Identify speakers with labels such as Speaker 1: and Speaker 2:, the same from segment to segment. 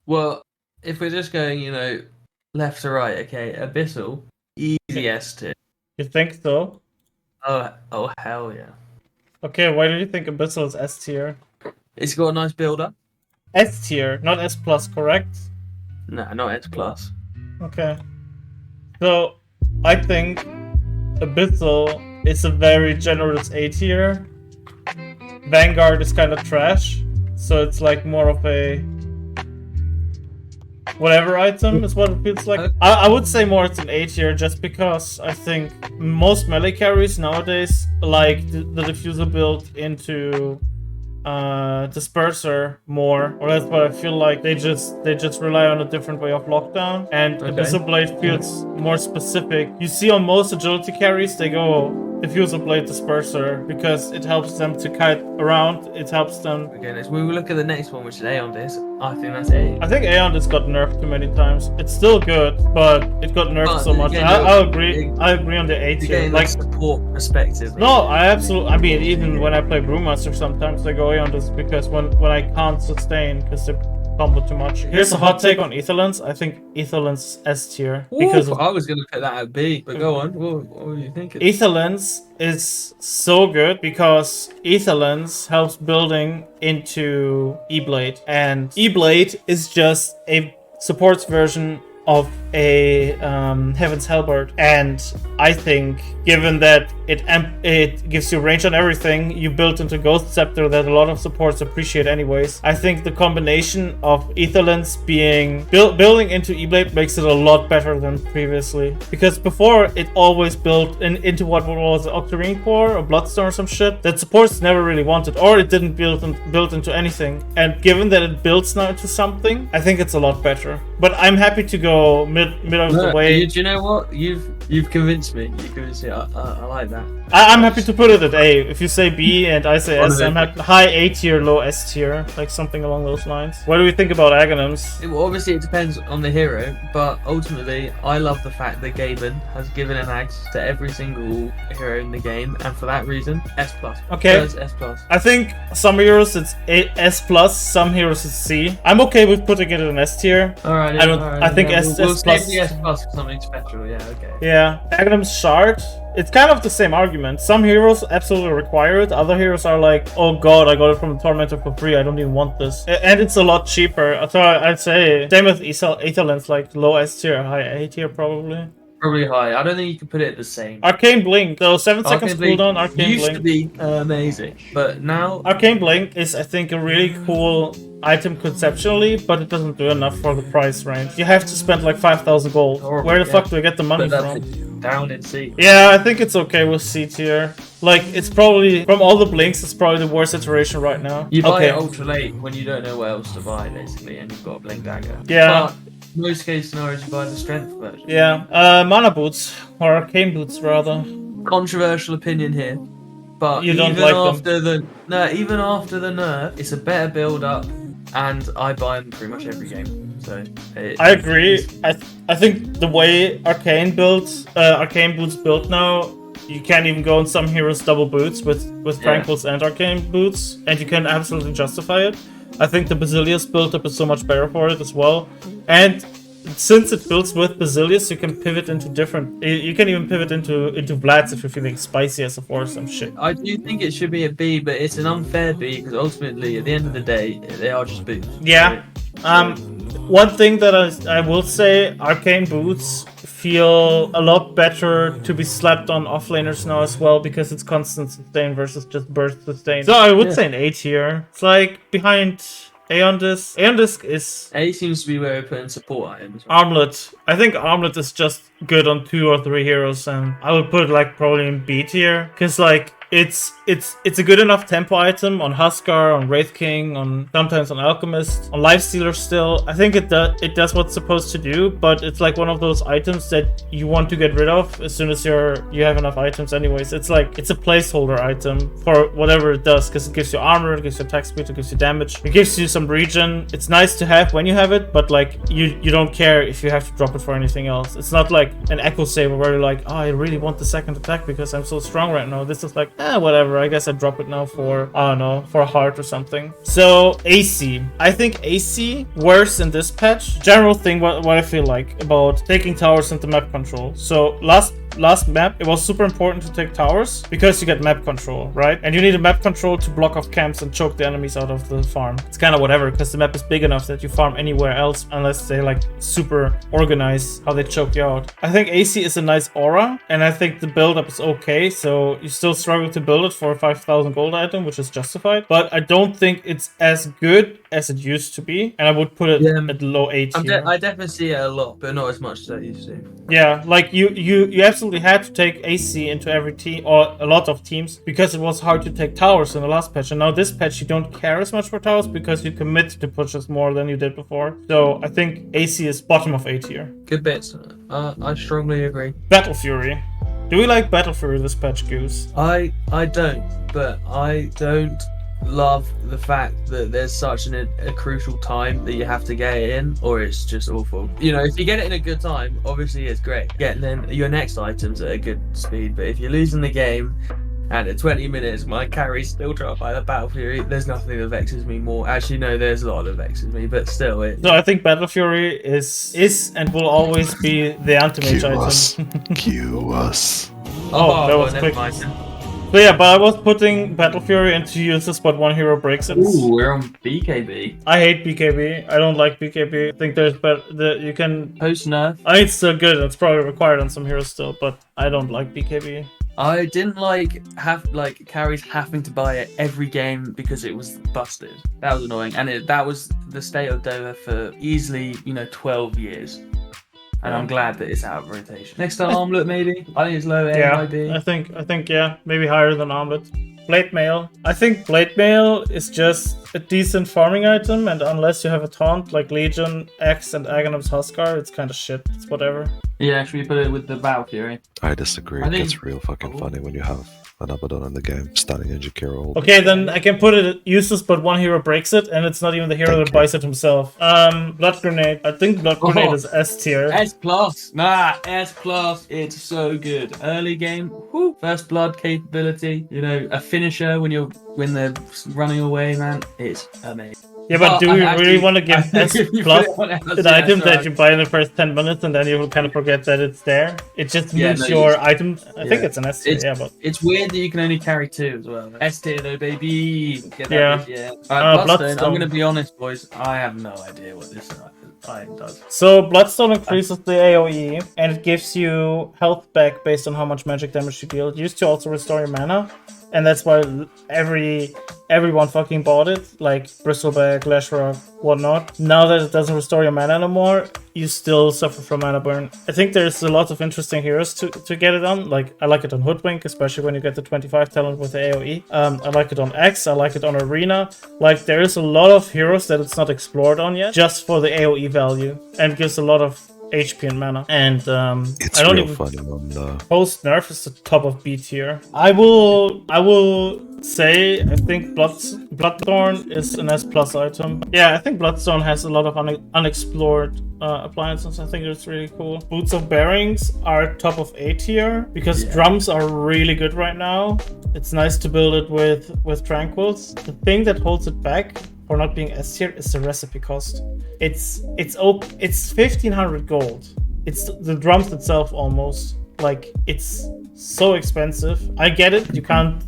Speaker 1: Well, if we're just going, left to right, okay, Abyssal, easy S tier.
Speaker 2: You think so?
Speaker 1: Oh, hell yeah.
Speaker 2: Okay, why do you think Abyssal is S tier?
Speaker 1: It's got a nice build-up.
Speaker 2: S tier, not S plus, correct?
Speaker 1: No, not S plus.
Speaker 2: Okay. So, I think Abyssal is a very generous A tier. Vanguard is kind of trash, so it's like more of a whatever item is what it feels like. I would say more it's an A tier just because I think most melee carries nowadays like the diffuser build into disperser more, or that's what I feel like. They just rely on a different way of lockdown, and Abyssal Blade feels more specific. You see on most agility carries they go diffuser blade disperser because it helps them to kite around. It helps them.
Speaker 1: Okay, we will look at the next one, which is Aeondis. I think that's A.
Speaker 2: I think Aeondis got nerfed too many times. It's still good, but it got nerfed so much.
Speaker 1: Again,
Speaker 2: I agree. I agree on the A tier.
Speaker 1: Like support perspective.
Speaker 2: No, I mean, even when I play Brewmaster, sometimes I go Aeondis because when I can't sustain because they combo too much. Here's a hot take on Aetherlance. I think Aetherlance is S tier because
Speaker 1: I was gonna put that at B, but go on. What were you thinking?
Speaker 2: Aetherlance is so good because Aetherlance helps building into E-Blade, and E-Blade is just a supports version of a Heaven's Halberd, and I think given that it gives you range on everything, you built into Ghost Scepter that a lot of supports appreciate anyways. I think the combination of Aetherlance being building into E-Blade makes it a lot better than previously, because before it always built into what was Octarine Core or Bloodstone or some shit that supports never really wanted, or it didn't build into anything. And given that it builds now into something, I think it's a lot better. But I'm happy to go mid of the way.
Speaker 1: Do you know what? You've convinced me. You convinced me. I like that.
Speaker 2: I'm happy to put it at A. If you say B and I say S, I'm happy. High A tier, low S tier, like something along those lines. What do we think about Aghanims?
Speaker 1: Well, obviously it depends on the hero, but ultimately I love the fact that Gaben has given an axe to every single hero in the game, and for that reason, S plus.
Speaker 2: Okay.
Speaker 1: So S plus.
Speaker 2: I think some heroes it's S plus, some heroes it's C. I'm okay with putting it in S tier.
Speaker 1: Alright.
Speaker 2: I think S plus.
Speaker 1: Save the S plus for something special. Yeah. Okay.
Speaker 2: Yeah. Aghanim's Shard. It's kind of the same argument. Some heroes absolutely require it. Other heroes are like, oh god, I got it from the Tormentor for free. I don't even want this. And it's a lot cheaper. So I'd say same with Aetherlance, like low S tier, high A tier probably.
Speaker 1: Probably high. I don't think you can put it the same.
Speaker 2: Arcane Blink. So 7 seconds cooldown. Arcane Blink
Speaker 1: used to be amazing, but now
Speaker 2: Arcane Blink is, I think, a really cool item conceptually, but it doesn't do enough for the price range. You have to spend like 5,000 gold. Where the fuck do I get the money from?
Speaker 1: Down in C.
Speaker 2: Yeah, I think it's okay with C tier. Like, it's probably, from all the blinks, it's probably the worst iteration right now.
Speaker 1: You buy it ultra late when you don't know what else to buy, basically, and you've got a blink dagger.
Speaker 2: Yeah.
Speaker 1: But most case scenarios, you buy the strength version.
Speaker 2: Yeah. Mana boots, or arcane boots rather.
Speaker 1: Controversial opinion here, but
Speaker 2: you don't
Speaker 1: even
Speaker 2: like
Speaker 1: after them. Even after the nerf, it's a better build up, and I buy them pretty much every game. So
Speaker 2: I agree. I think the way arcane boots built now, you can't even go on some heroes double boots with tranquils and arcane boots, and you can absolutely justify it. I think the Basilius build up is so much better for it as well, and since it builds with Basilius, you can pivot into different. You can even pivot into Vlads if you're feeling spicy as a force and shit.
Speaker 1: I do think it should be a B, but it's an unfair B because ultimately, at the end of the day, they are just boots.
Speaker 2: Yeah. One thing that I will say, arcane boots feel a lot better to be slapped on offlaners now as well because it's constant sustain versus just burst sustain. So I would say an A tier. It's like behind Aeondis. Aeondis is...
Speaker 1: A seems to be where we put in support items.
Speaker 2: Armlet. I think Armlet is just good on 2 or 3 heroes, and I would put it like probably in B tier. Because like it's a good enough tempo item on Huskar, on Wraith King, on sometimes on Alchemist, on Lifestealer still. I think it does what's supposed to do, but it's like one of those items that you want to get rid of as soon as you have enough items anyways. It's like it's a placeholder item for whatever it does, because it gives you armor, it gives you attack speed, it gives you damage, it gives you some regen. It's nice to have when you have it, but like you don't care if you have to drop it for anything else. It's not like like an Echo Saber where you're like, oh, I really want the second attack because I'm so strong right now. This is like, whatever. I guess I drop it now for, I don't know, for a heart or something. So AC. I think AC worse in this patch. General thing, what I feel like about taking towers into map control. So last map, it was super important to take towers because you get map control, right? And you need a map control to block off camps and choke the enemies out of the farm. It's kind of whatever because the map is big enough that you farm anywhere else unless they like super organize how they choke you out. I think AC is a nice aura and I think the build up is okay. So you still struggle to build it for a 5,000 gold item, which is justified. But I don't think it's as good as it used to be. And I would put it at low 8 tier.
Speaker 1: I definitely see it a lot, but not as much as I used to.
Speaker 2: Yeah, like you absolutely had to take AC into every team or a lot of teams because it was hard to take towers in the last patch. And now this patch you don't care as much for towers because you commit to pushes more than you did before. So I think AC is bottom of 8 tier.
Speaker 1: Good bits. I strongly agree.
Speaker 2: Battle Fury. Do we like Battle Fury this patch, Goose?
Speaker 1: I don't, but I don't love the fact that there's such a crucial time that you have to get it in, or it's just awful. You know, if you get it in a good time, obviously it's great. Get then your next items at a good speed, but if you're losing the game and at 20 minutes my carry's still dropped by the Battle Fury, there's nothing that vexes me more. Actually, no, there's a lot that vexes me, but still it.
Speaker 2: So I think Battle Fury is and will always be the anti-mage item.
Speaker 3: Cue us.
Speaker 2: Oh, that was quick. But yeah, but I was putting Battle Fury into uses, but one hero breaks it.
Speaker 1: Ooh, we're on BKB.
Speaker 2: I hate BKB. I don't like BKB. I think there's better. You can
Speaker 1: Post nerf.
Speaker 2: I mean, it's still good. It's probably required on some heroes still, but I don't like BKB.
Speaker 1: I didn't like carries having to buy it every game because it was busted. That was annoying, and that was the state of Dota for easily 12 years. And I'm glad that it's out of rotation. Next to Armlet, maybe. I think it's low AIB.
Speaker 2: I think yeah, maybe higher than Armlet. Blade Mail. I think Blade Mail is just a decent farming item, and unless you have a taunt like Legion, X, and Aghanim's Huskar, it's kind of shit. It's whatever.
Speaker 1: Yeah, should we put it with the Battle Fury?
Speaker 3: I disagree. It gets real fucking funny when you have an Abaddon in the game, stunning a Jakiro.
Speaker 2: Okay, then I can put it useless, but one hero breaks it, and it's not even the hero that buys it himself. Blood Grenade. I think Blood Grenade is S tier.
Speaker 1: S+. Nah, S+. It's so good. Early game, whoo, first blood capability. A finisher when they're running away, man. It's amazing.
Speaker 2: Yeah, but do we really want to give S+ an item that you buy in the first 10 minutes and then you will kind of forget that it's there? It just moves your item. I think it's an S tier, but
Speaker 1: it's weird that you can only carry 2 as well. S tier though, baby. Get
Speaker 2: that
Speaker 1: Bloodstone. I'm gonna be honest, boys. I have no idea what this item does.
Speaker 2: So Bloodstone increases the AoE and it gives you health back based on how much magic damage you deal. It used to also restore your mana. And that's why everyone fucking bought it, like Bristleback, Lashrock, whatnot. Now that it doesn't restore your mana anymore, you still suffer from mana burn. I think there's a lot of interesting heroes to get it on. Like, I like it on Hoodwink, especially when you get the 25 talent with the AoE. I like it on X, I like it on Arena. Like, there is a lot of heroes that it's not explored on yet, just for the AoE value. And gives a lot of HP and mana, and
Speaker 3: it's
Speaker 2: I don't
Speaker 3: real
Speaker 2: even
Speaker 3: funny on the
Speaker 2: post nerf is the top of B tier. I will say I think Bloodthorn is an S+ item. Yeah, I think Bloodstone has a lot of unexplored appliances. I think it's really cool. Boots of Bearings are top of A tier because drums are really good right now. It's nice to build it with Tranquils. The thing that holds it back for not being S tier is the recipe cost. It's 1,500 gold. It's the drums itself almost. Like, it's so expensive. I get it. You can't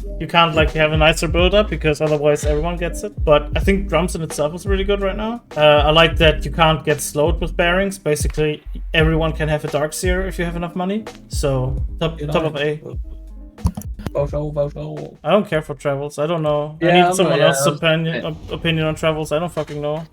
Speaker 2: like have a nicer build up because otherwise everyone gets it. But I think drums in itself is really good right now. I like that you can't get slowed with bearings. Basically, everyone can have a Darkseer if you have enough money. So top of A. I don't care for travels. I don't know. I need someone else's opinion on travels. I don't fucking know.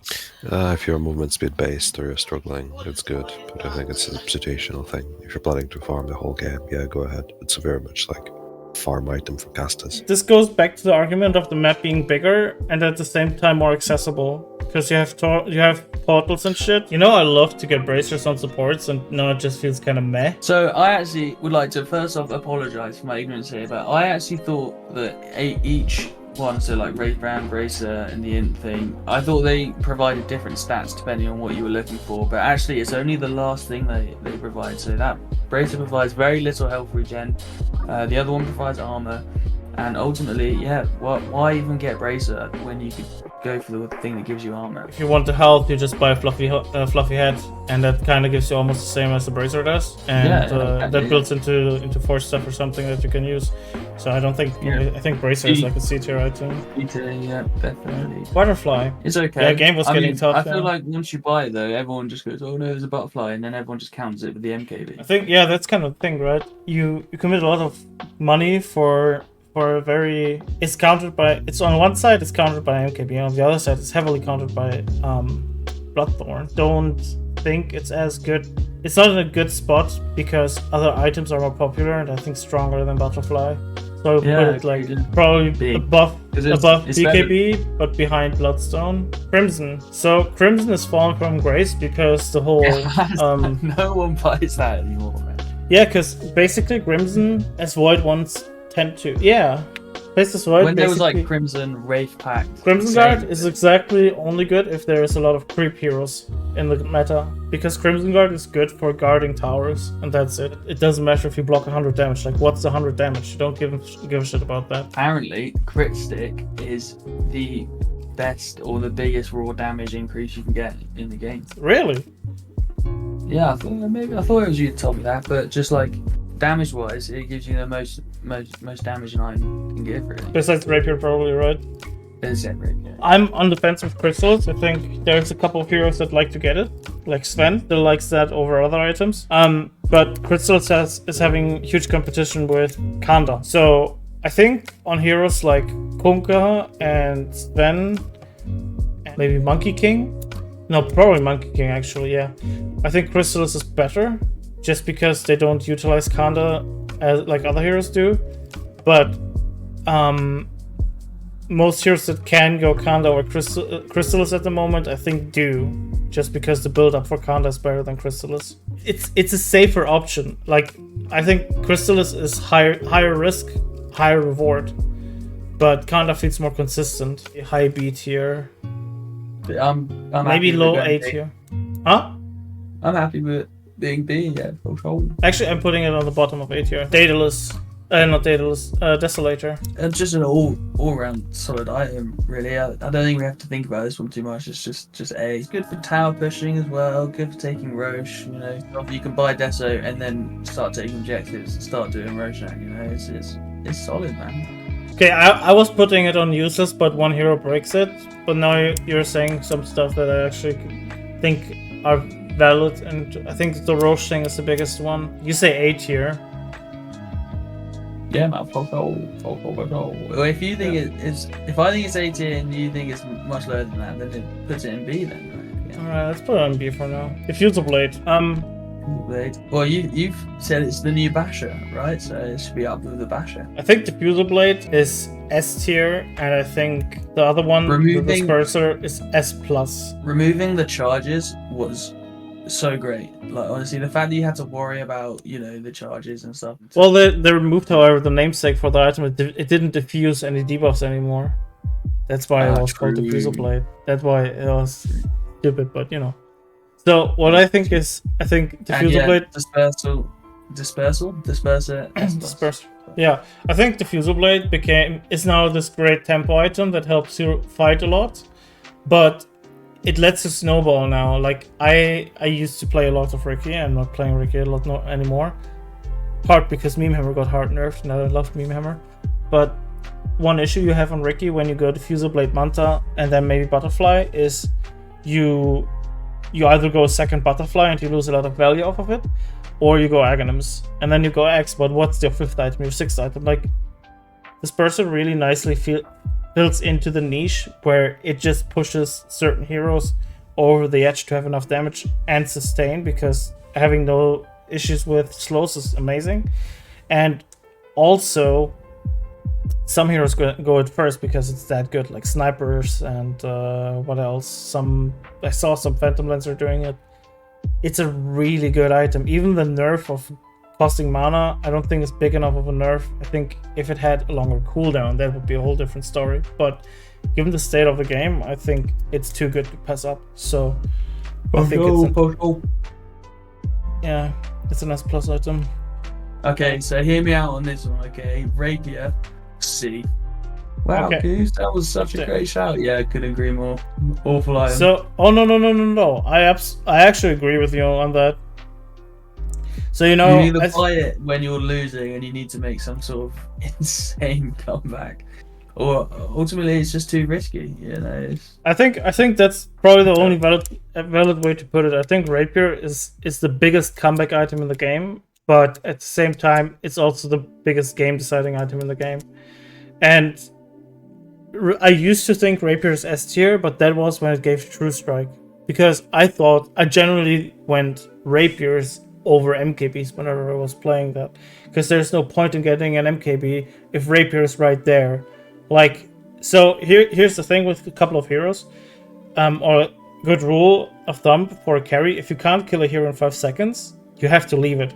Speaker 3: If you're movement speed based or you're struggling, it's good. But I think it's a situational thing. If you're planning to farm the whole game, yeah, go ahead. It's very much like farm item for casters.
Speaker 2: This goes back to the argument of the map being bigger and at the same time more accessible. Because you have portals and shit. I love to get bracers on supports, and now it just feels kind of meh.
Speaker 1: So I actually would like to first off apologize for my ignorance here, but I actually thought that each one, so like Wraith Brand, Bracer, and the Int thing, I thought they provided different stats depending on what you were looking for, but actually it's only the last thing they provide. So that Bracer provides very little health regen, the other one provides armor, and ultimately, yeah, why even get Bracer when you could go for the thing that gives you armor?
Speaker 2: If you want the health, you just buy a fluffy head, and that kind of gives you almost the same as the Bracer does, and that builds into Force stuff or something that you can use. So I don't think I think Bracer is like a C tier item.
Speaker 1: C tier, yeah, definitely.
Speaker 2: Butterfly.
Speaker 1: It's okay.
Speaker 2: Yeah, game was getting tough.
Speaker 1: I feel like once you buy it though, everyone just goes, "Oh no, there's a butterfly," and then everyone just counts it with the MKB.
Speaker 2: I think that's kind of the thing, right? You commit a lot of money for a very. It's on one side it's countered by MKB, on the other side it's heavily countered by Bloodthorn. Don't think it's as good. It's not in a good spot because other items are more popular and I think stronger than Butterfly. So I would put it like probably above BKB, but behind Bloodstone. Crimson. So Crimson is fallen from grace because the whole
Speaker 1: no one buys that anymore, man.
Speaker 2: Yeah, because basically Crimson as Void ones tend to
Speaker 1: when there was like Crimson Wraith Pact.
Speaker 2: Crimson Guard is exactly only good if there is a lot of creep heroes in the meta, because Crimson Guard is good for guarding towers, and that's it. It doesn't matter if you block 100 damage. Like, what's 100 damage? You don't give a shit about that.
Speaker 1: Apparently, Crit Stick is the best or the biggest raw damage increase you can get in the game.
Speaker 2: Really?
Speaker 1: Yeah, I thought it was you that told me that, but just like damage wise, it gives you the most damage an item can give, really.
Speaker 2: Besides Rapier, probably, right?
Speaker 1: Besides Rapier.
Speaker 2: I'm on the fence with crystals. I think there's a couple of heroes that like to get it, like Sven, that likes that over other items. But crystals is having huge competition with Kanda. So I think on heroes like Kunkka and Sven, and maybe Monkey King. No, probably Monkey King actually. Yeah, I think crystals is better, just because they don't utilize Kanda as like other heroes do. But most heroes that can go Kanda or Crystallis at the moment, I think do, just because the build up for Kanda is better than Crystallis. It's a safer option. Like, I think Crystallis is higher risk, higher reward, but Kanda feels more consistent. High B tier.
Speaker 1: I'm
Speaker 2: maybe low A tier. Huh?
Speaker 1: I'm happy with being B, yeah, for sure.
Speaker 2: Actually, I'm putting it on the bottom of A tier. Not Daedalus, Desolator.
Speaker 1: And just an all-round solid item, really. I don't think we have to think about this one too much. It's just A. It's good for tower pushing as well, good for taking Roche, you know. You can buy Deso and then start taking objectives and start doing Roshan, you know. It's solid, man.
Speaker 2: Okay, I was putting it on useless, but one hero breaks it. But now you're saying some stuff that I actually think are valid, and I think the Roche thing is the biggest one. You say A tier.
Speaker 1: Yeah, man, for sure. Well, if you think if I think it's A tier and you think it's much lower than that, then it puts it in B then, right? Yeah.
Speaker 2: Alright, let's put it on B for now. Diffusal Blade.
Speaker 1: Well, you've said it's the new Basher, right? So it should be up with the Basher.
Speaker 2: I think Diffusal Blade is S tier, and I think the other one, the Disperser, is S plus.
Speaker 1: Removing the charges was so great. Like, honestly, the fact that you had to worry about, you know, the charges and stuff.
Speaker 2: Well, they removed, however, the namesake for the item. It didn't diffuse any debuffs anymore. That's why it was called Diffusal Blade. That's why it was stupid, but you know. So what I think Diffusal Blade. Disperser. Yeah, I think Diffusal Blade is now this great tempo item that helps you fight a lot, but it lets you snowball now. Like, I used to play a lot of Riki. I'm not playing Riki a lot anymore. Part because Meme Hammer got hard nerfed, and I love Meme Hammer. But one issue you have on Riki when you go Diffusal Blade Manta and then maybe Butterfly is you either go second Butterfly and you lose a lot of value off of it, or you go Aghanims and then you go X. But what's your fifth item, your sixth item? Like, Disperser really nicely builds into the niche where it just pushes certain heroes over the edge to have enough damage and sustain, because having no issues with slows is amazing. And also, some heroes go at first because it's that good, like snipers and what else? I saw some Phantom Lancer doing it. It's a really good item. Even the nerf of costing mana, I don't think it's big enough of a nerf. I think if it had a longer cooldown, that would be a whole different story. But given the state of the game, I think it's too good to pass up. So I think yeah, it's an S plus item.
Speaker 1: Okay, so hear me out on this one. Okay, Rapier, C. Wow,
Speaker 2: Okay.
Speaker 1: Goose, that was such a great shout. Yeah, I couldn't agree more. Awful item.
Speaker 2: So, oh no! I actually agree with you on that. So
Speaker 1: you need to
Speaker 2: as-
Speaker 1: buy it when you're losing and you need to make some sort of insane comeback, or ultimately it's just too risky. You know.
Speaker 2: I think that's probably the only valid way to put it. I think Rapier is the biggest comeback item in the game, but at the same time, it's also the biggest game deciding item in the game. And I used to think Rapier is S tier, but that was when it gave True Strike, because I generally went Rapiers over MKBs whenever I was playing that, because there's no point in getting an MKB if Rapier is right there. Like, so here's the thing with a couple of heroes, or a good rule of thumb for a carry: if you can't kill a hero in 5 seconds, you have to leave it,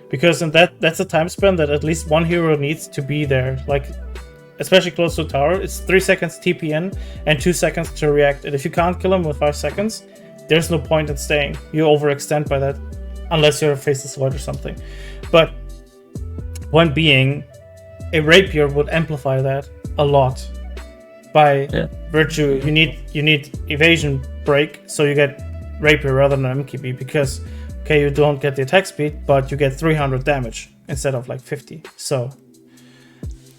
Speaker 2: because in that's a time span that at least one hero needs to be there. Like, especially close to tower, it's 3 seconds TP in and 2 seconds to react. And if you can't kill him with 5 seconds, there's no point in staying. You overextend by that, unless you're a Faceless Void or something. But point being, a Rapier would amplify that a lot. By virtue, you need evasion break, so you get Rapier rather than MKB, because okay, you don't get the attack speed, but you get 300 damage instead of like 50. So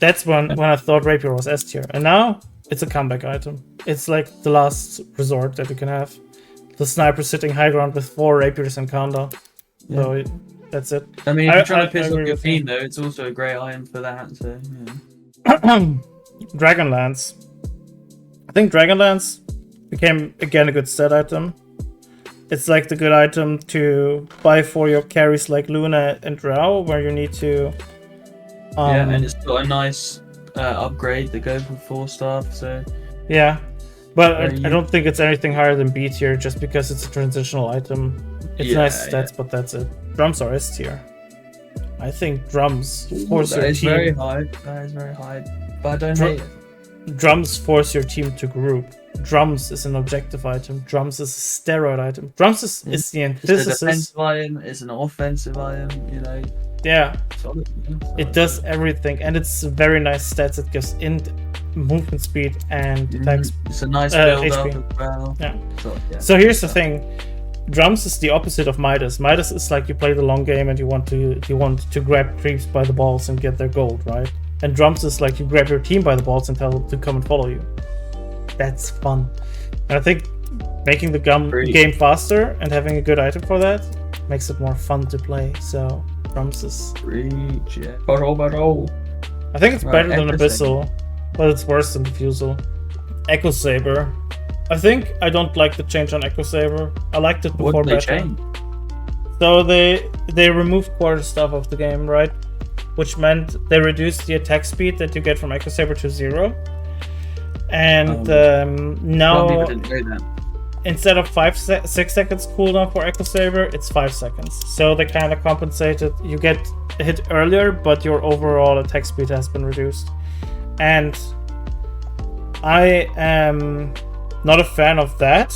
Speaker 2: that's when I thought Rapier was S tier, and now it's a comeback item. It's like the last resort that you can have. The sniper sitting high ground with 4 Rapiers and counter.
Speaker 1: Yeah.
Speaker 2: So that's it.
Speaker 1: I mean, if you're trying to piss off
Speaker 2: agree
Speaker 1: your
Speaker 2: with you.
Speaker 1: team, though, it's also a great item for that. So yeah.
Speaker 2: Dragonlance. I think Dragonlance became again a good stat item. It's like the good item to buy for your carries like Luna and Drow, where you need to.
Speaker 1: Yeah, and it's got a nice upgrade that goes with 4 stuff. So
Speaker 2: Yeah, but
Speaker 1: Very
Speaker 2: I don't think it's anything higher than B tier just because it's a transitional item. It's
Speaker 1: Yeah,
Speaker 2: nice stats, but that's it. Drums are S tier. I think drums force
Speaker 1: that
Speaker 2: your
Speaker 1: is
Speaker 2: team.
Speaker 1: very high. That is very high. But I don't
Speaker 2: Dr-
Speaker 1: hate it.
Speaker 2: Drums force your team to group. Drums is an objective item. Drums is a steroid item. Drums is the
Speaker 1: It's a
Speaker 2: antithesis.
Speaker 1: defensive item. It's an offensive item. You know,
Speaker 2: Yeah,
Speaker 1: solid.
Speaker 2: it does everything, and it's very nice stats. It gives int, movement speed, and attack speed.
Speaker 1: It's a nice build up
Speaker 2: HP.
Speaker 1: as well.
Speaker 2: Yeah.
Speaker 1: So, yeah.
Speaker 2: So here's the thing. Drums is the opposite of Midas. Midas is like you play the long game and you want to grab creeps by the balls and get their gold, right? And drums is like you grab your team by the balls and tell them to come and follow you. That's fun. And I think making the game faster and having a good item for that makes it more fun to play. So drums is.
Speaker 1: Reach, yeah. Barrel.
Speaker 2: I think it's
Speaker 1: Right,
Speaker 2: better than
Speaker 1: Echo
Speaker 2: Abyssal, but it's worse than Diffusal. Echo Saber. I think I don't like the change on Echo Saber. I liked it before
Speaker 1: What did they
Speaker 2: beta.
Speaker 1: change?
Speaker 2: So they removed quarter stuff of the game, right? Which meant they reduced the attack speed that you get from Echo Saber to 0. And
Speaker 1: Some
Speaker 2: now
Speaker 1: people didn't know that.
Speaker 2: instead of 6 seconds cooldown for Echo Saber, it's 5 seconds. So they kind of compensated. You get hit earlier, but your overall attack speed has been reduced. And I am not a fan of that.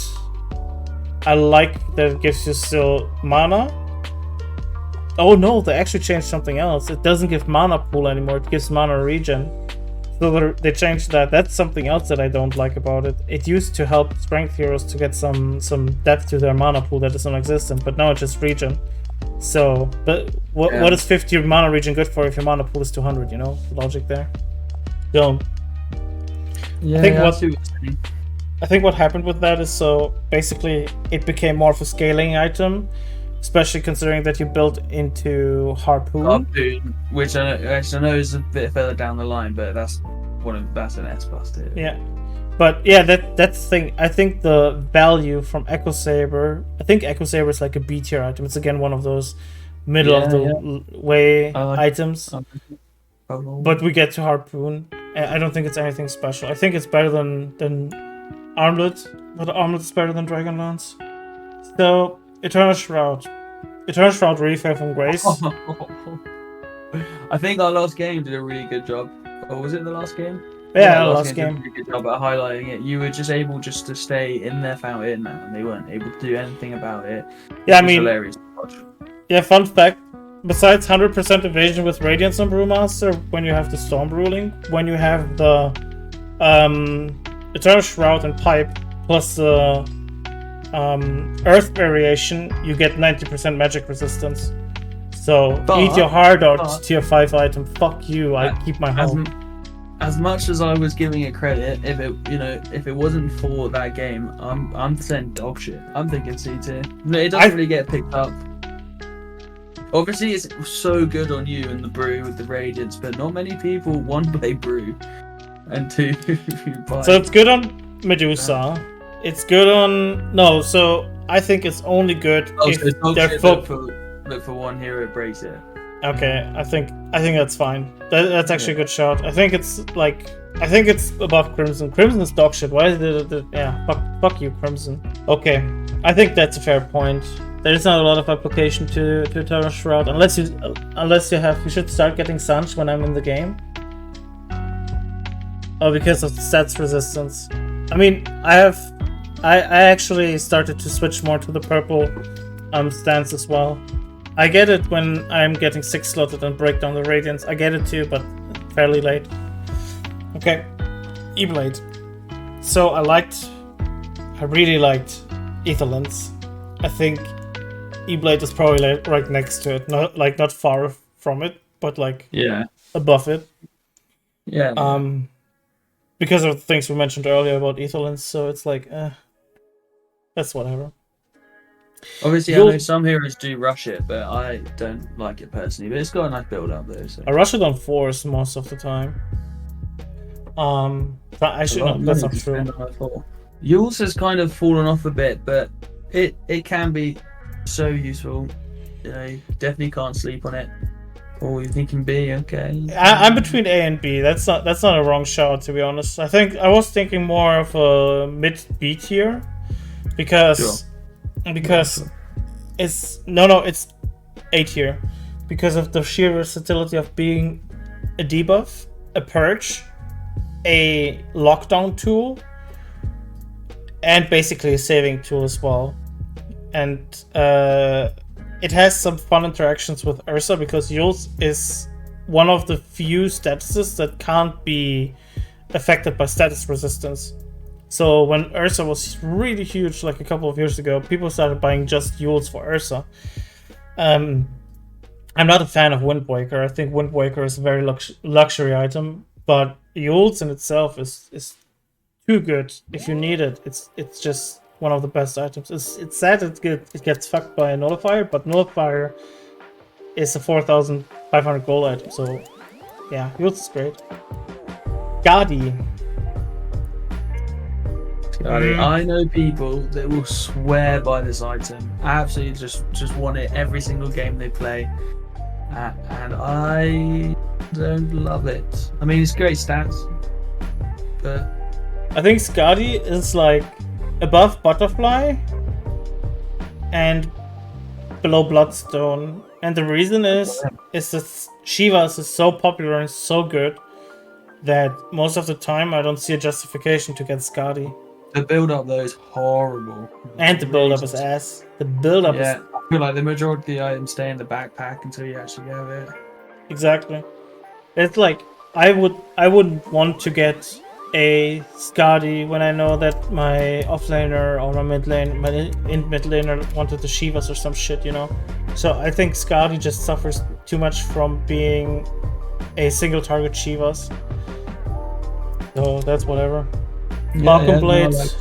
Speaker 2: I like that it gives you still mana. Oh no, they actually changed something else. It doesn't give mana pool anymore, it gives mana regen. So they changed that. That's something else that I don't like about it. It used to help strength heroes to get some depth to their mana pool that is non-existent, but now it's just regen. So, but what is 50 mana regen good for if your mana pool is 200, you know? The logic there. So,
Speaker 1: Yeah,
Speaker 2: I think what happened with that is, so basically it became more of a scaling item, especially considering that you built into Harpoon.
Speaker 1: Which I know is a bit further down the line, but that's an S plus tier.
Speaker 2: Yeah, but yeah, that's the thing. I think the value from Echo Saber. I think Echo Saber is like a B tier item. It's again one of those middle of the way items. But we get to Harpoon, and I don't think it's anything special. I think it's better than Armlet, but Armlet is better than Dragonlance. So Eternal Shroud. Eternal Shroud really fell from grace.
Speaker 1: I think our last game did a really good job. Or was it the last game?
Speaker 2: Yeah,
Speaker 1: last
Speaker 2: last
Speaker 1: did a
Speaker 2: game.
Speaker 1: really good job at highlighting it. You were just able just to stay in their fountain, and they weren't able to do anything about it.
Speaker 2: Yeah, I
Speaker 1: It was
Speaker 2: mean,
Speaker 1: hilarious to watch.
Speaker 2: yeah, fun fact. Besides 100% evasion with Radiance on Brewmaster, when you have the Storm Ruling, when you have the Eternal Shroud and Pipe, plus the Earth Variation, you get 90% magic resistance. So eat your heart out, tier 5 item. Fuck you, I keep my health.
Speaker 1: As much as I was giving it credit, if it wasn't for that game, I'm saying dog shit. I'm thinking C tier. No, it doesn't really get picked up. Obviously, it's so good on you and the brew with the Radiance, but not many people, one, play brew, and two, buy.
Speaker 2: So it's good on Medusa. It's good on... No, so I think it's only good if
Speaker 1: so dog
Speaker 2: they're
Speaker 1: shit,
Speaker 2: focused.
Speaker 1: but for one hero, it breaks it.
Speaker 2: Okay, I think that's fine. That's actually a good shot. I think it's above Crimson. Crimson is dog shit. Why is it? Yeah, fuck you, Crimson. Okay, I think that's a fair point. There's not a lot of application to Eternal Shroud unless you should start getting Sanch when I'm in the game. Oh, because of stats resistance. I mean, I actually started to switch more to the purple stance as well. I get it when I'm getting 6 slotted and break down the Radiance. I get it too, but fairly late. Okay, E-Blade. So I really liked Aetherlands. I think E-Blade is probably right next to it, not far from it, but above it.
Speaker 1: Yeah.
Speaker 2: Because of the things we mentioned earlier about Aetherlands, so it's that's whatever.
Speaker 1: Obviously, I know some heroes do rush it, but I don't like it personally. But it's got a nice build up there. So.
Speaker 2: I rush it on 4s most of the time. Actually, no, that's not true.
Speaker 1: Yules has kind of fallen off a bit, but it can be so useful. You know, you definitely can't sleep on it. Or you're thinking B, okay.
Speaker 2: I'm between A and B. That's not a wrong shout, to be honest. I think I was thinking more of a mid B tier because it's A tier because of the sheer versatility of being a debuff, a purge, a lockdown tool, and basically a saving tool as well. And it has some fun interactions with Ursa because Yules is one of the few statuses that can't be affected by status resistance. So when Ursa was really huge, like a couple of years ago, people started buying just Yules for Ursa. I'm not a fan of Wind Waker. I think Wind Waker is a very luxury item, but Yules in itself is too good. If you need it, it's just one of the best items. It's sad it gets fucked by Nullifier, but Nullifier is a 4,500 gold item, so yeah, Yules is great. Skadi.
Speaker 1: I know people that will swear by this item. Absolutely just want it every single game they play. And I don't love it. I mean, it's great stats, but
Speaker 2: I think Skadi is like above Butterfly and below Bloodstone. And the reason is that Shivas is so popular and so good that most of the time I don't see a justification to get Skadi.
Speaker 1: The build-up though is horrible.
Speaker 2: And the build-up is ass. The build-up is...
Speaker 1: I feel like the majority of the items stay in the backpack until you actually have it.
Speaker 2: Exactly. It's like, I wouldn't want to get a Skadi when I know that my offlaner or my mid laner wanted the Shivas or some shit, you know? So I think Skadi just suffers too much from being a single target Shivas. So that's whatever. Falcon Blades.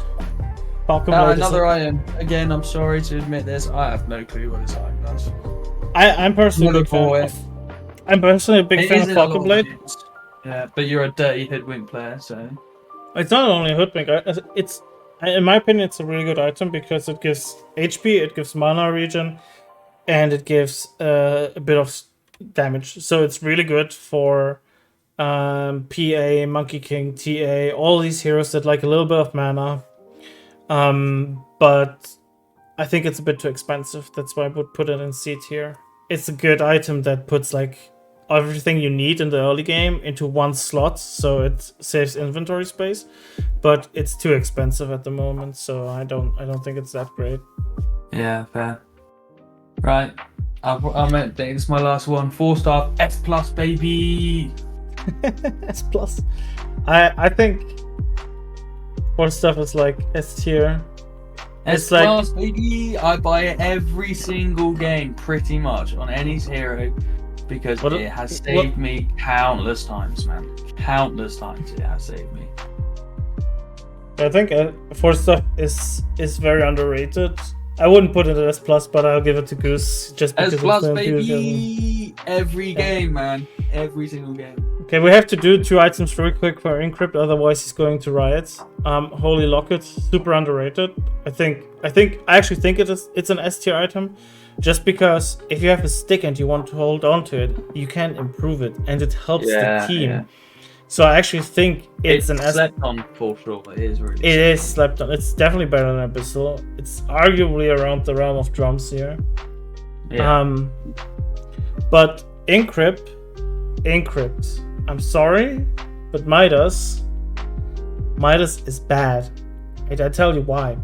Speaker 2: Falcon Blade.
Speaker 1: Another item. Again, I'm sorry to admit this. I have no clue what this item does.
Speaker 2: I'm personally a big fan of Falcon Blade.
Speaker 1: Yeah, but you're a dirty Hoodwink player, so...
Speaker 2: It's not only a Hoodwink. It's, in my opinion, it's a really good item because it gives HP, it gives mana regen, and it gives a bit of damage. So it's really good for PA, Monkey King, TA, all these heroes that like a little bit of mana. But I think it's a bit too expensive. That's why I would put it in C tier. It's a good item that puts like everything you need in the early game into one slot, so it saves inventory space. But it's too expensive at the moment, so I don't think it's that great.
Speaker 1: Yeah, fair. Right. I meant that it's my last one. 4-star S plus, baby.
Speaker 2: S plus. I think 4 stuff is like S tier.
Speaker 1: S plus, baby. I buy it every single game, pretty much, on any hero, because it has saved me countless times, man. Countless times it has saved me.
Speaker 2: I think 4 stuff is very underrated. I wouldn't put it as plus, but I'll give it to Goose just because
Speaker 1: S plus,
Speaker 2: it's
Speaker 1: baby. Every game, man. Every single game.
Speaker 2: Okay, we have to do 2 items very quick for Encrypt, otherwise he's going to riot. Holy Locket, super underrated. I actually think it's an S tier item, just because if you have a stick and you want to hold on to it, you can improve it, and it helps the team. Yeah. So I actually think it's an
Speaker 1: slept on for sure. It is really.
Speaker 2: It is slept on. It's definitely better than Abyssal. It's arguably around the realm of drums here. Yeah. But Encrypt. I'm sorry, but Midas is bad. And I tell you why.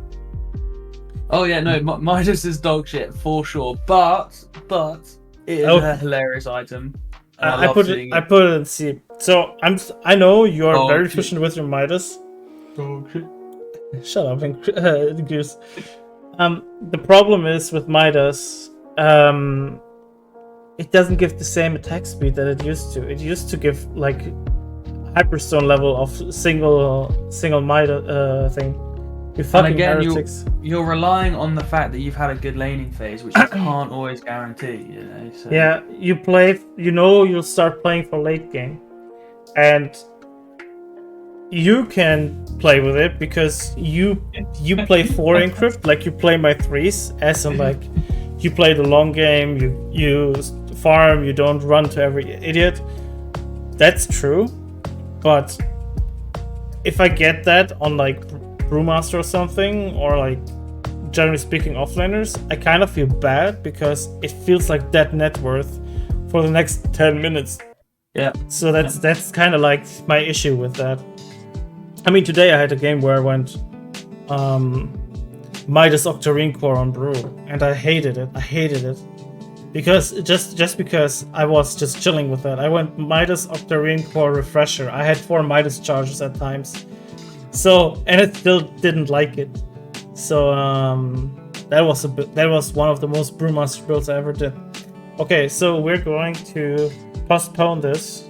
Speaker 1: Oh yeah, no, Midas is dog shit for sure. But it is a hilarious item.
Speaker 2: I put it in C. So I know you're very efficient with your Midas.
Speaker 1: Dog shit.
Speaker 2: Shut up, Goose. The problem is with Midas, it doesn't give the same attack speed that it used to. It used to give like Hyperstone level of single Midas thing. You fucking heretics.
Speaker 1: You're relying on the fact that you've had a good laning phase, which you can't always guarantee. You know. So.
Speaker 2: Yeah, you'll start playing for late game, and you can play with it because you play 4 Encrypt, like you play my 3s, as in like you play the long game, you farm, you don't run to every idiot. That's true, but if I get that on like Brewmaster or something, or like generally speaking offlaners, I kind of feel bad because it feels like dead net worth for the next 10 minutes.
Speaker 1: Yeah.
Speaker 2: So that's kind of like my issue with that. I mean, today I had a game where I went Midas Octarine Core on Brew, and I hated it. Because just because I was just chilling with that. I went Midas Octarine Core Refresher. I had 4 Midas charges at times. So, and it still didn't like it. So that was one of the most Brewmaster builds I ever did. Okay, so we're going to postpone this